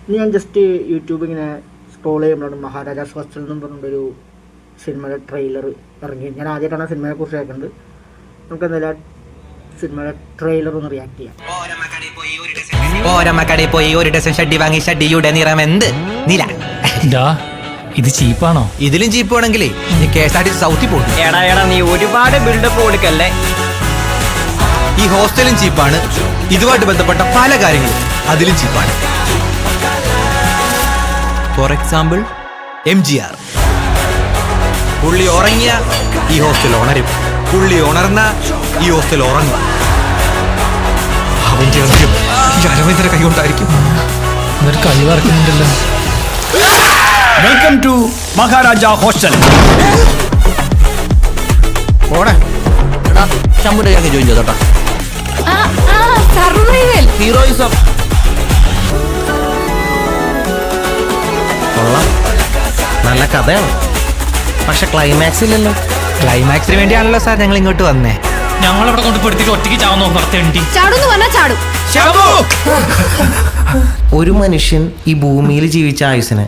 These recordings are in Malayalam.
ഇനി ഞാൻ ജസ്റ്റ് യൂട്യൂബ് ഇങ്ങനെ സ്ക്രോൾ ചെയ്യുമ്പോഴാണ് മഹാരാജാസ് ഹോസ്റ്റൽ എന്നും പറഞ്ഞൊരു സിനിമയുടെ ട്രെയിലർ ഇറങ്ങി. ഞാൻ ആദ്യമായിട്ടാണ് ആ സിനിമയെ കുറിച്ച് കേൾക്കുന്നത്. നമുക്ക് എന്തായാലും സിനിമയുടെ ട്രെയിലർ ഒന്ന് റിയാക്ട് ചെയ്യാം. ഓരമ്മക്കടയിൽ പോയി ഒരു ഡസൻ ഷഡ്ഡി വാങ്ങി ഷഡ്ഡിയുടെ നിറം എന്ത് നില. ഇത് ചീപ്പാണോ? ഇതിലും ചീപ്പ് വേണമെങ്കിലേ KSRTC സൗത്തിൽ പോകും. എടാ നീ ഒരുപാട് ബിൽഡപ്പ് കൊടുക്കല്ലേ. ഈ ഹോസ്റ്റലും ചീപ്പാണ്, ഇതുമായിട്ട് ബന്ധപ്പെട്ട പല കാര്യങ്ങളും അതിലും ചീപ്പാണ്. For example MGR. പുള്ളി ഉറങ്ങിയ ഈ ഹോസ്റ്റൽ ഉണരും, പുള്ളി ഉണർന്ന ഈ ഹോസ്റ്റൽ ഉറങ്ങും. അവന്റെ അന്ത്യം ഈ അരവിന്ദന്റെ കൈ കൊണ്ടായിരിക്കും. അതൊരു കൈ വറക്കുന്നുണ്ടല്ലോ. Welcome to Maharaja hostel. ഓടെ ശമ്പൂടെ ഞാൻ ജോയിൻ ചെയ്തോട്ടാ. ഹീറോയിസം നല്ല കഥയാണ്, പക്ഷെ ക്ലൈമാക്സ് ഇല്ലല്ലോ. ക്ലൈമാക്സിന് വേണ്ടിയാണല്ലോ സാർ ഞങ്ങൾ ഇങ്ങോട്ട് വന്നേ. ഞങ്ങളവിടെ കൊണ്ട് പെടുത്തിട്ട് ഒറ്റയ്ക്ക് ചാവുന്നോ നിർത്തേണ്ടി. ഒരു മനുഷ്യൻ ഈ ഭൂമിയിൽ ജീവിച്ച ആയുസിനെ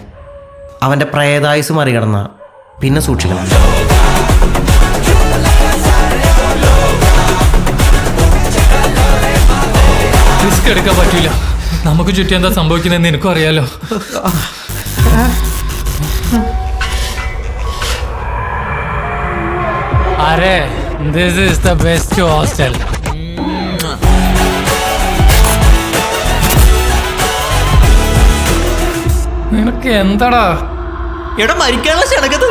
അവന്റെ പ്രേതായുസ് മറികടന്ന പിന്നെ സൂക്ഷിക്കണം. റിസ്ക് എടുക്കാൻ പറ്റൂല. നമുക്ക് ചുറ്റും എന്താ സംഭവിക്കുന്നതെന്ന് എനിക്കും അറിയാലോ. അരെ this is the best hostel. നിനക്ക് എന്താടാ എടാ മരിക്കാനുള്ള ക്ഷണക്കത്ത്.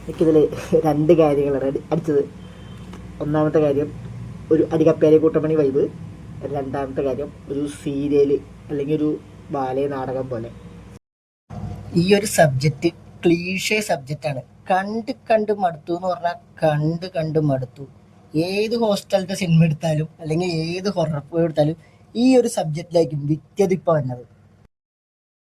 എനിക്കിതിൽ രണ്ട് കാര്യങ്ങളാണ് അടിച്ചത്. ഒന്നാമത്തെ കാര്യം ഒരു അടികപ്പേരെ കൂട്ടമണി വൈബ്. രണ്ടാമത്തെ കാര്യം ഒരു സീരിയൽ അല്ലെങ്കിൽ ഒരു ബാലേ നാടകം പോലെ. ഈ ഒരു സബ്ജക്റ്റ് ക്ലീഷേ സബ്ജക്റ്റാണ്. കണ്ട് മടുത്തു എന്ന് പറഞ്ഞാൽ കണ്ട് മടുത്തു. ഏത് ഹോസ്റ്റലിൻ്റെ സിനിമ എടുത്താലും അല്ലെങ്കിൽ ഏത് ഹൊറർ എടുത്താലും ഈ ഒരു സബ്ജക്റ്റിലായിരിക്കും വിത്യതിപ്പോൾ വന്നത്.